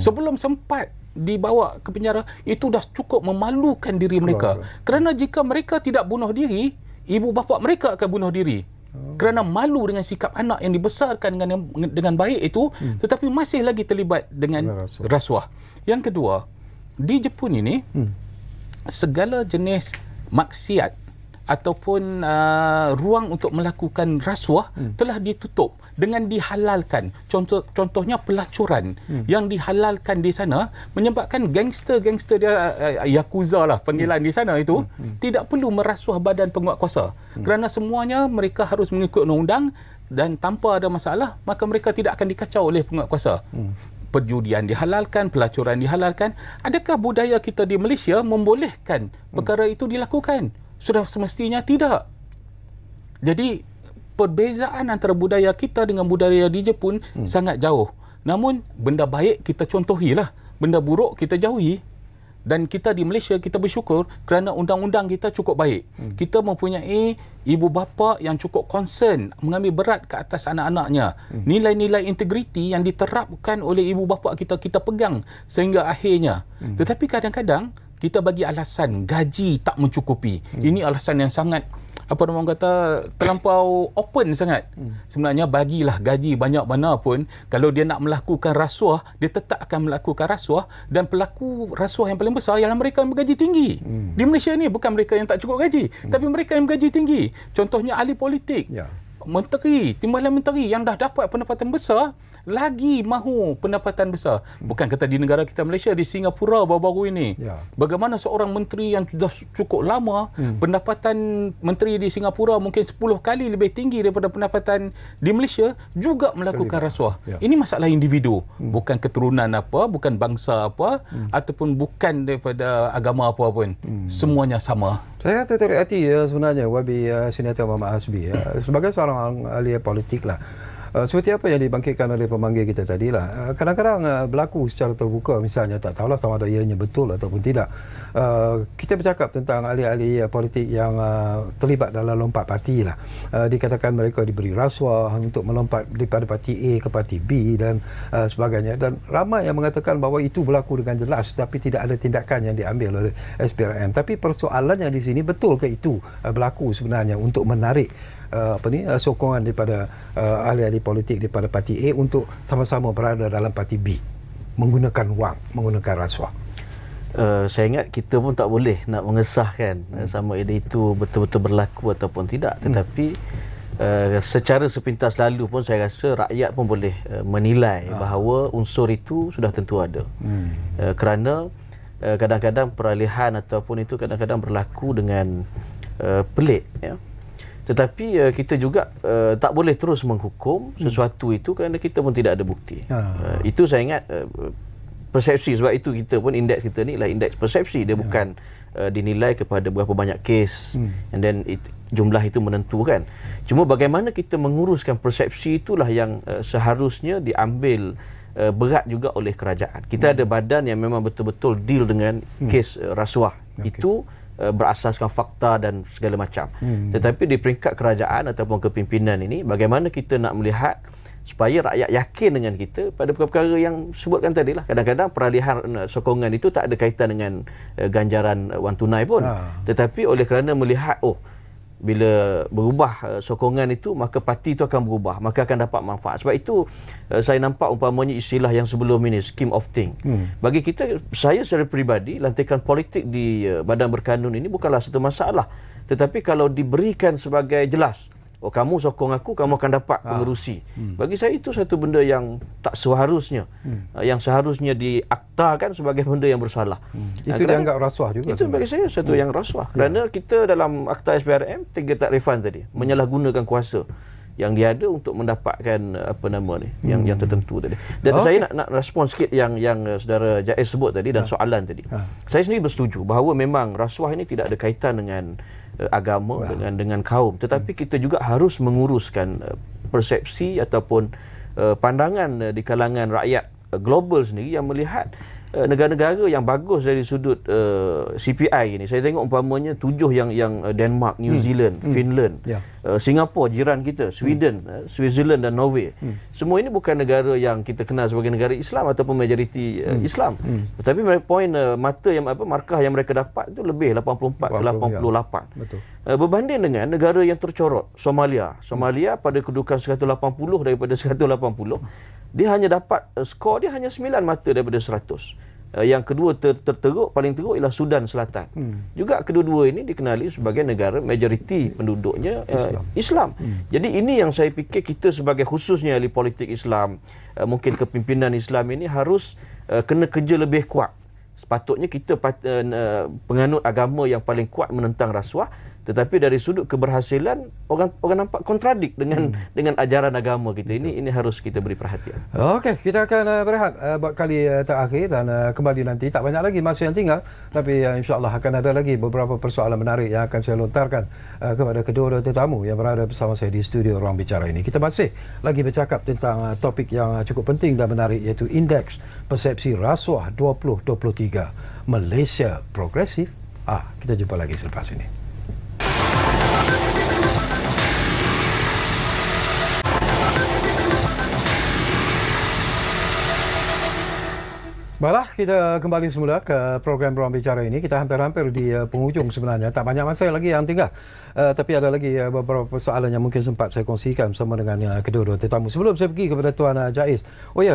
Sebelum sempat dibawa ke penjara, itu dah cukup memalukan diri mereka. Kerana jika mereka tidak bunuh diri, ibu bapa mereka akan bunuh diri. Kerana malu dengan sikap anak yang dibesarkan dengan baik itu, tetapi masih lagi terlibat dengan rasuah. Yang kedua, di Jepun ini segala jenis maksiat ataupun ruang untuk melakukan rasuah telah ditutup dengan dihalalkan. Contohnya pelacuran yang dihalalkan di sana menyebabkan gangster-gangster dia Yakuza lah panggilan di sana itu tidak perlu merasuah badan penguatkuasa. Kerana semuanya mereka harus mengikut undang-undang dan tanpa ada masalah maka mereka tidak akan dikacau oleh penguatkuasa. Perjudian dihalalkan, pelacuran dihalalkan. Adakah budaya kita di Malaysia membolehkan perkara itu dilakukan? Sudah semestinya tidak. Jadi perbezaan antara budaya kita dengan budaya di Jepun sangat jauh. Namun benda baik kita contohilah, benda buruk kita jauhi. Dan kita di Malaysia kita bersyukur kerana undang-undang kita cukup baik. Kita mempunyai ibu bapa yang cukup concern mengambil berat ke atas anak-anaknya. Nilai-nilai integriti yang diterapkan oleh ibu bapa kita pegang sehingga akhirnya. Tetapi kadang-kadang kita bagi alasan gaji tak mencukupi. Ini alasan yang sangat orang kata terlampau open sangat. Sebenarnya bagilah gaji banyak mana pun, kalau dia nak melakukan rasuah, dia tetap akan melakukan rasuah dan pelaku rasuah yang paling besar ialah mereka yang bergaji tinggi. Di Malaysia ni bukan mereka yang tak cukup gaji, tapi mereka yang bergaji tinggi. Contohnya ahli politik, menteri, timbalan menteri yang dah dapat pendapatan besar lagi mahu pendapatan besar. Bukan kata di negara kita Malaysia, di Singapura baru-baru ini. Bagaimana seorang menteri yang sudah cukup lama, pendapatan menteri di Singapura mungkin 10 kali lebih tinggi daripada pendapatan di Malaysia, juga melakukan rasuah. Ini masalah individu. Bukan keturunan apa, bukan bangsa apa, ataupun bukan daripada agama apa pun. Semuanya sama. Saya tertarik hati sebenarnya Wabi Senator Muhammad Hasbi sebagai seorang ahli politik lah. Seperti apa yang dibangkitkan oleh pemanggil kita tadi lah. Kadang-kadang berlaku secara terbuka, misalnya tak tahulah sama ada ianya betul ataupun tidak. Kita bercakap tentang ahli-ahli politik yang terlibat dalam lompat parti lah. Dikatakan mereka diberi rasuah untuk melompat daripada parti A ke parti B dan sebagainya. Dan ramai yang mengatakan bahawa itu berlaku dengan jelas tapi tidak ada tindakan yang diambil oleh SPRM. Tapi persoalannya di sini, betul ke itu berlaku sebenarnya untuk menarik sokongan daripada ahli-ahli politik daripada parti A untuk sama-sama berada dalam parti B menggunakan wang, menggunakan rasuah? Saya ingat kita pun tak boleh nak mengesahkan sama ada itu betul-betul berlaku ataupun tidak, tetapi secara sepintas lalu pun saya rasa rakyat pun boleh menilai bahawa unsur itu sudah tentu ada. Kerana kadang-kadang peralihan ataupun itu kadang-kadang berlaku dengan pelik, ya. Tetapi kita juga tak boleh terus menghukum sesuatu itu kerana kita pun tidak ada bukti. Itu saya ingat persepsi, sebab itu kita pun indeks kita ni ialah indeks persepsi, dia bukan dinilai kepada berapa banyak kes and then jumlah itu menentukan. Cuma bagaimana kita menguruskan persepsi itulah yang seharusnya diambil berat juga oleh kerajaan. Kita ada badan yang memang betul-betul deal dengan kes rasuah. Itu berasaskan fakta dan segala macam. Tetapi di peringkat kerajaan ataupun kepimpinan ini, bagaimana kita nak melihat supaya rakyat yakin dengan kita pada perkara yang sebutkan tadi lah. Kadang-kadang peralihan sokongan itu tak ada kaitan dengan ganjaran wang tunai pun. Tetapi oleh kerana melihat, bila berubah sokongan itu, maka parti itu akan berubah, maka akan dapat manfaat. Sebab itu saya nampak umpamanya istilah yang sebelum ini, scheme of thing. Bagi kita, saya secara peribadi, lantikan politik di badan berkanun ini bukanlah satu masalah. Tetapi kalau diberikan sebagai jelas, kamu sokong aku, kamu akan dapat pengerusi. Bagi saya itu satu benda yang tak seharusnya. Yang seharusnya diaktakan sebagai benda yang bersalah. Itu dianggap rasuah juga. Itu bagi saya satu yang rasuah. Kerana kita dalam Akta SPRM, 3 takrifan tadi, menyalahgunakan kuasa yang dia ada untuk mendapatkan yang tertentu tadi. Dan saya nak respon sikit yang saudara Jaiz sebut tadi dan soalan tadi. Saya sendiri bersetuju bahawa memang rasuah ini tidak ada kaitan dengan agama, dengan kaum, tetapi kita juga harus menguruskan persepsi ataupun pandangan di kalangan rakyat global sendiri yang melihat negara-negara yang bagus dari sudut CPI ini. Saya tengok umpamanya 7 yang Denmark, New Zealand, Finland, Singapura jiran kita, Sweden, Switzerland dan Norway. Semua ini bukan negara yang kita kenal sebagai negara Islam ataupun majoriti Islam. Tetapi poin markah yang mereka dapat itu lebih 84 ke 88. Betul. Berbanding dengan negara yang tercorot, Somalia pada kedudukan 180 daripada 180, dia hanya dapat skor dia hanya 9 mata daripada 100. Yang kedua paling teruk ialah Sudan Selatan. Juga kedua-dua ini dikenali sebagai negara majoriti penduduknya Islam. Jadi ini yang saya fikir kita sebagai khususnya ahli politik Islam, mungkin kepimpinan Islam ini harus kena kerja lebih kuat. Sepatutnya kita penganut agama yang paling kuat menentang rasuah, tetapi dari sudut keberhasilan orang nampak kontradik dengan ajaran agama kita. Ini harus kita beri perhatian. Okey, kita akan berehat buat kali terakhir dan kembali nanti. Tak banyak lagi masa yang tinggal, tapi insya-Allah akan ada lagi beberapa persoalan menarik yang akan saya lontarkan kepada kedua-dua tetamu yang berada bersama saya di studio Ruang Bicara ini. Kita masih lagi bercakap tentang topik yang cukup penting dan menarik, iaitu Indeks Persepsi Rasuah 2023 Malaysia Progresif. Kita jumpa lagi selepas ini. Baiklah, kita kembali semula ke program Ruang Bicara ini. Kita hampir-hampir di penghujung sebenarnya. Tak banyak masa lagi yang tinggal. Tapi ada lagi beberapa persoalan yang mungkin sempat saya kongsikan bersama dengan kedua-dua tetamu. Sebelum saya pergi kepada Tuan Jaiz.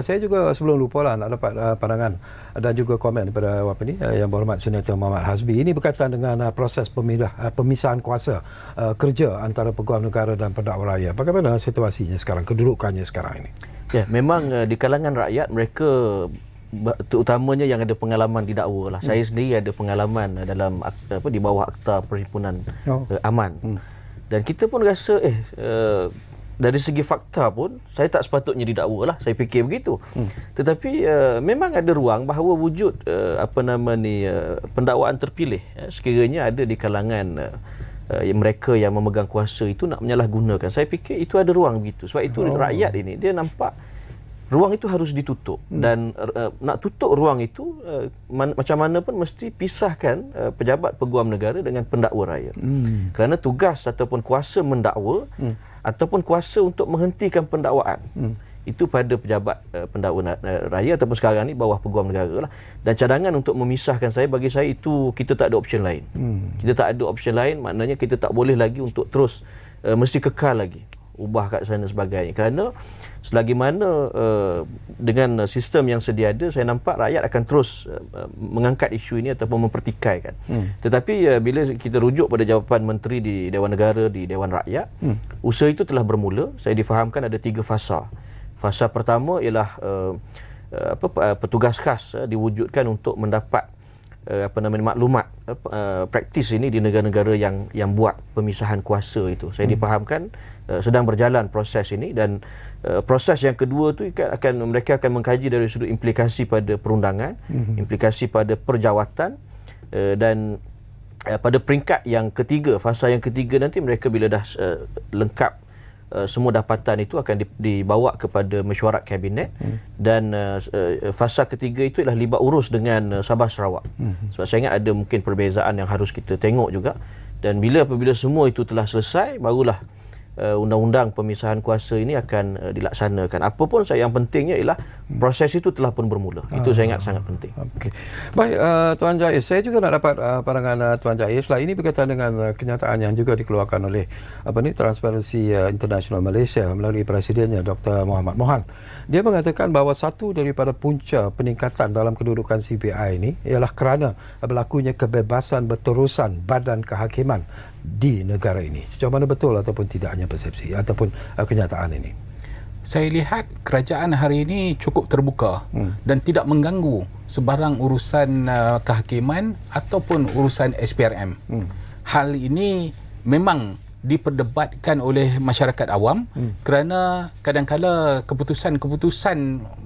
Saya juga sebelum lupa nak dapat pandangan dan juga komen daripada Yang Berhormat Senator Muhammad Hasbi. Ini berkaitan dengan proses pemisahan kuasa kerja antara Peguam Negara dan Pendakwa Raya. Bagaimana situasinya sekarang, kedudukannya sekarang ini? Ya, memang di kalangan rakyat mereka terutamanya yang ada pengalaman didakwa lah. Saya sendiri ada pengalaman dalam di bawah Akta Perhimpunan Aman. Dan kita pun rasa dari segi fakta pun saya tak sepatutnya didakwa lah. Saya fikir begitu. Tetapi memang ada ruang bahawa wujud pendakwaan terpilih sekiranya ada di kalangan mereka yang memegang kuasa itu nak menyalahgunakan. Saya fikir itu ada ruang begitu. Sebab itu rakyat ini dia nampak ruang itu harus ditutup dan nak tutup ruang itu macam mana pun mesti pisahkan pejabat peguam negara dengan pendakwa raya. Kerana tugas ataupun kuasa mendakwa ataupun kuasa untuk menghentikan pendakwaan itu pada pejabat pendakwa raya ataupun sekarang ni bawah peguam negara lah. Dan cadangan untuk memisahkan bagi saya itu kita tak ada option lain. Kita tak ada option lain, maknanya kita tak boleh lagi untuk terus mesti kekal lagi ubah kat sana sebagainya. Kerana selagi mana dengan sistem yang sedia ada, saya nampak rakyat akan terus mengangkat isu ini ataupun mempertikaikan. Tetapi bila kita rujuk pada jawapan menteri di Dewan Negara, di Dewan Rakyat, usaha itu telah bermula. Saya difahamkan ada 3 fasa. Fasa pertama ialah petugas khas diwujudkan untuk mendapat maklumat praktis ini di negara-negara yang buat pemisahan kuasa itu. Saya difahamkan sedang berjalan proses ini, dan proses yang kedua tu mereka akan mengkaji dari sudut implikasi pada perundangan, implikasi pada perjawatan, dan pada peringkat yang ketiga, fasa yang ketiga nanti mereka bila dah lengkap semua dapatan itu akan dibawa kepada mesyuarat kabinet, dan fasa ketiga itu ialah libat urus dengan Sabah Sarawak. Sebab saya ingat ada mungkin perbezaan yang harus kita tengok juga, dan apabila semua itu telah selesai, barulah undang-undang pemisahan kuasa ini akan dilaksanakan. Apapun yang pentingnya ialah proses itu telah pun bermula. Itu saya ingat sangat penting. Okey. Baik, Tuan Jais, saya juga nak dapat pandangan Tuan Jais lah. Ini berkaitan dengan kenyataan yang juga dikeluarkan oleh Transparency International Malaysia melalui presidennya Dr. Mohamed Mohan. Dia mengatakan bahawa satu daripada punca peningkatan dalam kedudukan CPI ini ialah kerana berlakunya kebebasan berterusan badan kehakiman di negara ini. Sejauh mana betul ataupun tidaknya persepsi ataupun kenyataan ini? Saya lihat kerajaan hari ini cukup terbuka dan tidak mengganggu sebarang urusan kehakiman ataupun urusan SPRM. Hal ini memang diperdebatkan oleh masyarakat awam kerana kadang-kala keputusan-keputusan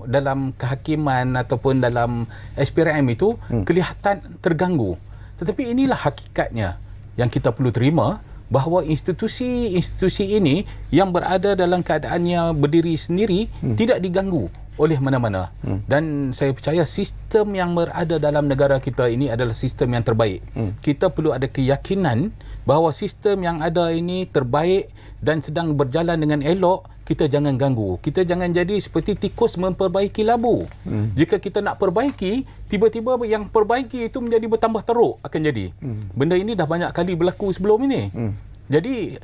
dalam kehakiman ataupun dalam SPRM itu kelihatan terganggu. Tetapi inilah hakikatnya yang kita perlu terima, bahawa institusi-institusi ini yang berada dalam keadaannya berdiri sendiri tidak diganggu oleh mana-mana. Dan saya percaya sistem yang berada dalam negara kita ini adalah sistem yang terbaik. Kita perlu ada keyakinan bahawa sistem yang ada ini terbaik dan sedang berjalan dengan elok. Kita jangan ganggu. Kita jangan jadi seperti tikus memperbaiki labu. Jika kita nak perbaiki, tiba-tiba yang perbaiki itu menjadi bertambah teruk akan jadi. Benda ini dah banyak kali berlaku sebelum ini. Jadi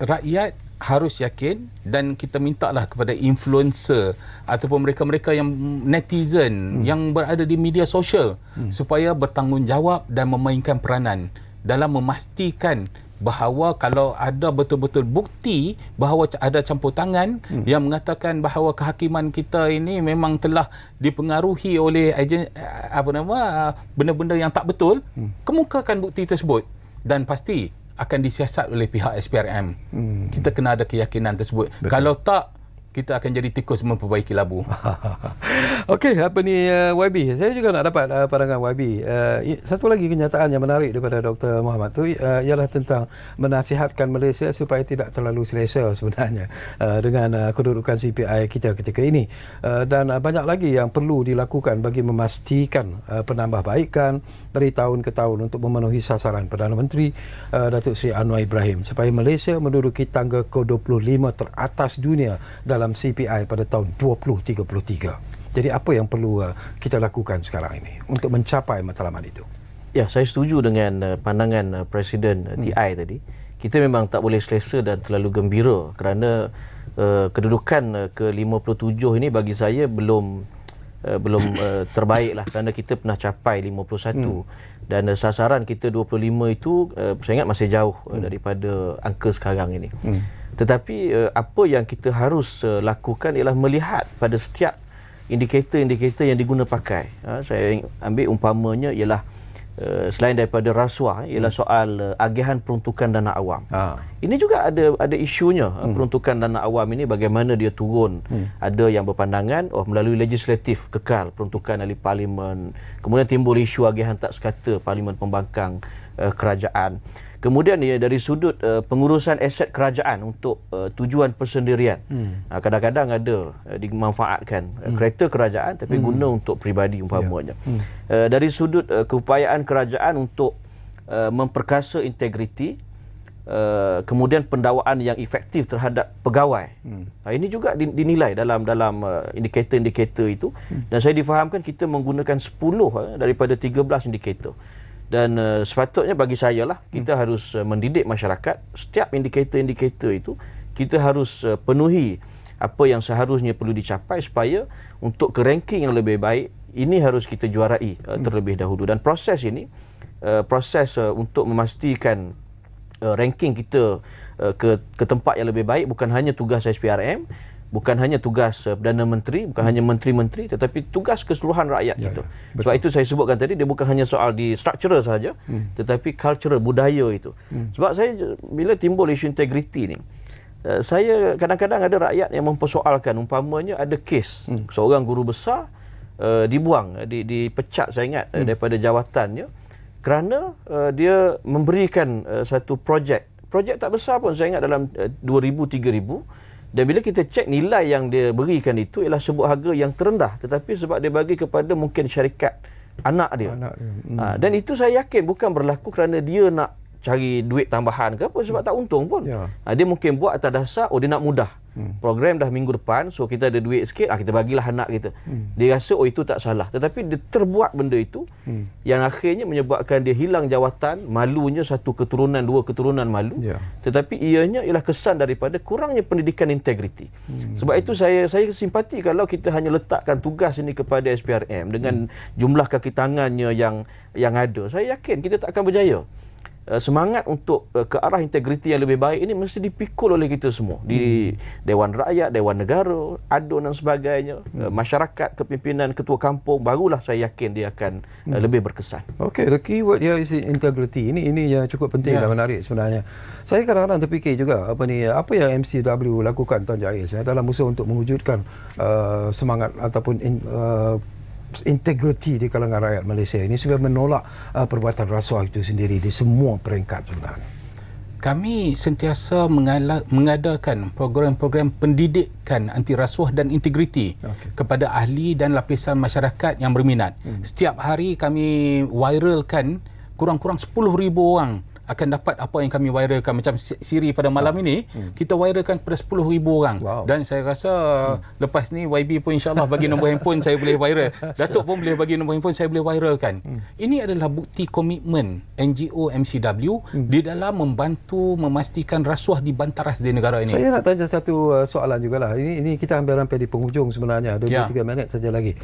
rakyat harus yakin, dan kita mintalah kepada influencer ataupun mereka-mereka yang netizen yang berada di media sosial supaya bertanggungjawab dan memainkan peranan dalam memastikan bahawa kalau ada betul-betul bukti bahawa ada campur tangan yang mengatakan bahawa kehakiman kita ini memang telah dipengaruhi oleh benda-benda yang tak betul, kemukakan bukti tersebut dan pasti akan disiasat oleh pihak SPRM. Kita kena ada keyakinan tersebut. Betul. Kalau tak, kita akan jadi tikus memperbaiki labu. Okey, YB. Saya juga nak dapat pandangan YB. Satu lagi kenyataan yang menarik daripada Dr. Mohamed tu ialah tentang menasihatkan Malaysia supaya tidak terlalu selesa sebenarnya dengan kedudukan CPI kita ketika ini. Dan banyak lagi yang perlu dilakukan bagi memastikan penambahbaikan dari tahun ke tahun untuk memenuhi sasaran Perdana Menteri Datuk Seri Anwar Ibrahim supaya Malaysia menduduki tangga ke-25 teratas dunia dalam CPI pada tahun 2033. Jadi apa yang perlu kita lakukan sekarang ini untuk mencapai matlamat itu? Ya, saya setuju dengan pandangan Presiden TI tadi. Kita memang tak boleh selesa dan terlalu gembira kerana kedudukan ke-57 ini bagi saya belum terbaiklah kerana kita pernah capai 51 dan sasaran kita 25 itu saya ingat masih jauh daripada angka sekarang ini. Tetapi apa yang kita harus lakukan ialah melihat pada setiap indikator-indikator yang diguna pakai. Saya ambil umpamanya ialah selain daripada rasuah ialah soal agihan peruntukan dana awam. Ini juga ada isunya. Peruntukan dana awam ini bagaimana dia turun. Ada yang berpandangan melalui legislatif kekal peruntukan ahli parlimen. Kemudian timbul isu agihan tak sekata parlimen pembangkang kerajaan. Kemudian dari sudut pengurusan aset kerajaan untuk tujuan persendirian. Kadang-kadang ada dimanfaatkan kereta kerajaan tapi guna untuk peribadi umpamanya. Dari sudut keupayaan kerajaan untuk memperkasa integriti, kemudian pendakwaan yang efektif terhadap pegawai. Ini juga dinilai dalam indikator-indikator itu, dan saya difahamkan kita menggunakan 10 daripada 13 indikator. Dan sepatutnya bagi saya lah kita harus mendidik masyarakat setiap indikator-indikator itu kita harus penuhi apa yang seharusnya perlu dicapai supaya untuk ke ranking yang lebih baik ini harus kita juarai terlebih dahulu. Dan proses ini untuk memastikan ranking kita ke tempat yang lebih baik bukan hanya tugas SPRM, bukan hanya tugas Perdana Menteri, bukan hanya menteri-menteri, tetapi tugas keseluruhan rakyat itu. Sebab itu saya sebutkan tadi, dia bukan hanya soal di structural saja, tetapi cultural, budaya itu. Sebab saya bila timbul isu integriti ni, saya kadang-kadang ada rakyat yang mempersoalkan, umpamanya ada kes seorang guru besar dibuang, dipecat saya ingat daripada jawatannya kerana dia memberikan satu projek tak besar pun, saya ingat dalam 2,000-3,000, dan bila kita cek nilai yang dia berikan itu ialah sebuah harga yang terendah, tetapi sebab dia bagi kepada mungkin syarikat anak dia. Dan itu saya yakin bukan berlaku kerana dia nak cari duit tambahan ke apa, sebab tak untung pun. Dia mungkin buat atas dasar dia nak mudah. Program dah minggu depan, so kita ada duit sikit, kita bagilah anak kita. Dia rasa itu tak salah, tetapi dia terbuat benda itu yang akhirnya menyebabkan dia hilang jawatan, malunya satu keturunan, dua keturunan malu. Tetapi ianya ialah kesan daripada kurangnya pendidikan integriti. Sebab itu saya simpati kalau kita hanya letakkan tugas ini kepada SPRM dengan jumlah kaki tangannya yang ada. Saya yakin kita tak akan berjaya. Semangat untuk ke arah integriti yang lebih baik ini mesti dipikul oleh kita semua di Dewan Rakyat, Dewan Negara, ADUN dan sebagainya, masyarakat, kepimpinan, ketua kampung, barulah saya yakin dia akan lebih berkesan. Okey, the keyword here is integrity. Ini yang cukup penting dan menarik sebenarnya. Saya kadang-kadang terfikir juga apa yang MCW lakukan Tuan Jais dalam usaha untuk mewujudkan semangat ataupun integriti di kalangan rakyat Malaysia ini sebagai menolak perbuatan rasuah itu sendiri di semua peringkat sebenarnya. Kami sentiasa mengadakan program-program pendidikan anti rasuah dan integriti kepada ahli dan lapisan masyarakat yang berminat. Setiap hari kami viralkan kurang-kurang 10,000 orang akan dapat apa yang kami viralkan. Macam siri pada malam ini, kita viralkan kepada 10,000 orang. Dan saya rasa lepas ni YB pun insyaAllah bagi nombor handphone saya boleh viral. Datuk pun boleh bagi nombor handphone saya boleh viralkan. Ini adalah bukti komitmen NGO MCW di dalam membantu memastikan rasuah dibantaras di negara ini. Saya nak tanya satu soalan jugalah. Ini kita hampir di penghujung sebenarnya. 23 minit saja lagi.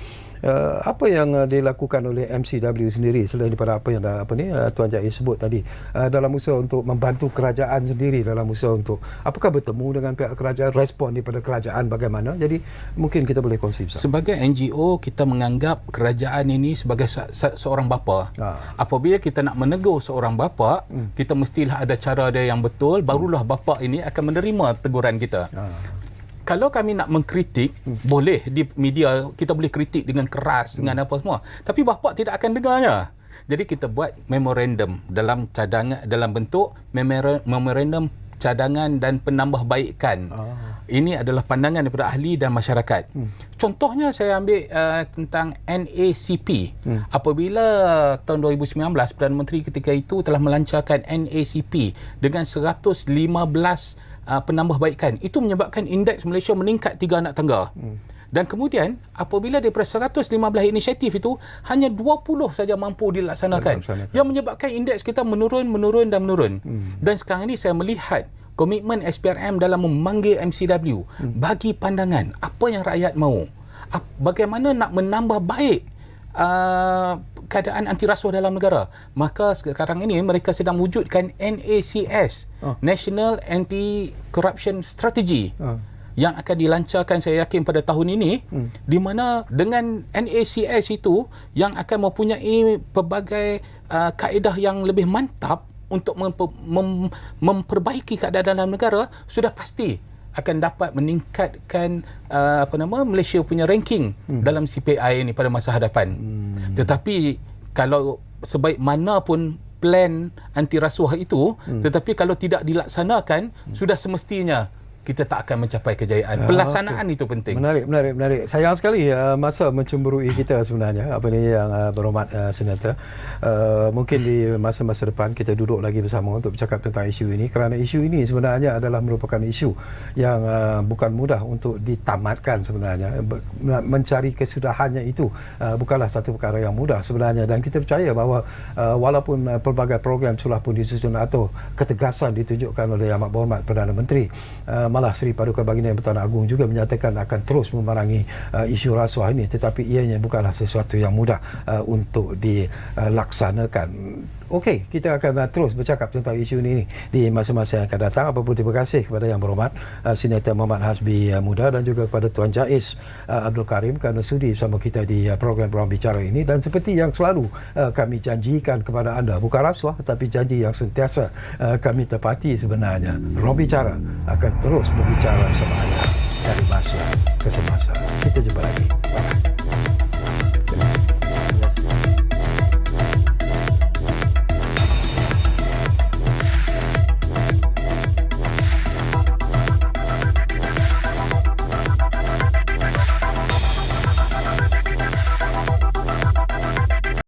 Apa yang dilakukan oleh MCW sendiri selain daripada apa yang Tuan Jais sebut tadi, dalam usaha untuk membantu kerajaan sendiri, dalam usaha untuk apakah bertemu dengan pihak kerajaan, respon daripada kerajaan bagaimana? Jadi mungkin kita boleh kongsi bersama. Sebagai NGO, kita menganggap kerajaan ini sebagai seorang bapa. Apabila kita nak menegur seorang bapa, kita mestilah ada cara dia yang betul, barulah bapa ini akan menerima teguran kita. Kalau kami nak mengkritik, boleh di media, kita boleh kritik dengan keras, dengan apa semua. Tapi bapa tidak akan dengarnya. Jadi kita buat memorandum dalam bentuk memorandum cadangan dan penambahbaikan. Ini adalah pandangan daripada ahli dan masyarakat. Contohnya saya ambil tentang NACP. Apabila tahun 2019 Perdana Menteri ketika itu telah melancarkan NACP dengan 115 penambahbaikan. Itu menyebabkan indeks Malaysia meningkat 3 anak tangga. Dan kemudian apabila daripada 115 inisiatif itu hanya 20 saja mampu dilaksanakan. Yang menyebabkan indeks kita menurun. Dan sekarang ini saya melihat komitmen SPRM dalam memanggil MCW bagi pandangan apa yang rakyat mahu. Bagaimana nak menambah baik keadaan anti rasuah dalam negara. Maka sekarang ini mereka sedang wujudkan NACS, National Anti-Corruption Strategy. Yang akan dilancarkan saya yakin pada tahun ini, di mana dengan NACS itu yang akan mempunyai pelbagai kaedah yang lebih mantap untuk memperbaiki keadaan dalam negara, sudah pasti akan dapat meningkatkan Malaysia punya ranking dalam CPI ini pada masa hadapan. Tetapi kalau sebaik mana pun plan anti rasuah itu, tetapi kalau tidak dilaksanakan, sudah semestinya kita tak akan mencapai kejayaan. Pelaksanaan itu penting. Menarik. Sayang sekali masa mencemburui kita sebenarnya. Yang berhormat Senator. Mungkin di masa-masa depan kita duduk lagi bersama untuk bercakap tentang isu ini, kerana isu ini sebenarnya adalah merupakan isu yang bukan mudah untuk ditamatkan sebenarnya. Mencari kesudahannya itu bukanlah satu perkara yang mudah sebenarnya, dan kita percaya bahawa walaupun pelbagai program sudah pun disusun atau ketegasan ditunjukkan oleh Amat Berhormat Perdana Menteri, malah Seri Paduka Baginda Yang Bertuan Agong juga menyatakan akan terus memerangi isu rasuah ini, tetapi ianya bukanlah sesuatu yang mudah untuk dilaksanakan. Okey, kita akan terus bercakap tentang isu ini di masa-masa yang akan datang. Apapun terima kasih kepada Yang Berhormat Senator Muhammad Hasbi Muda dan juga kepada Tuan Jais Abdul Karim kerana sudi bersama kita di program Ruang Bicara ini. Dan seperti yang selalu kami janjikan kepada anda, bukan rasuah tetapi janji yang sentiasa kami tepati sebenarnya. Ruang Bicara akan terus berbicara bersama anda dari masa ke semasa. Kita jumpa lagi. Bye.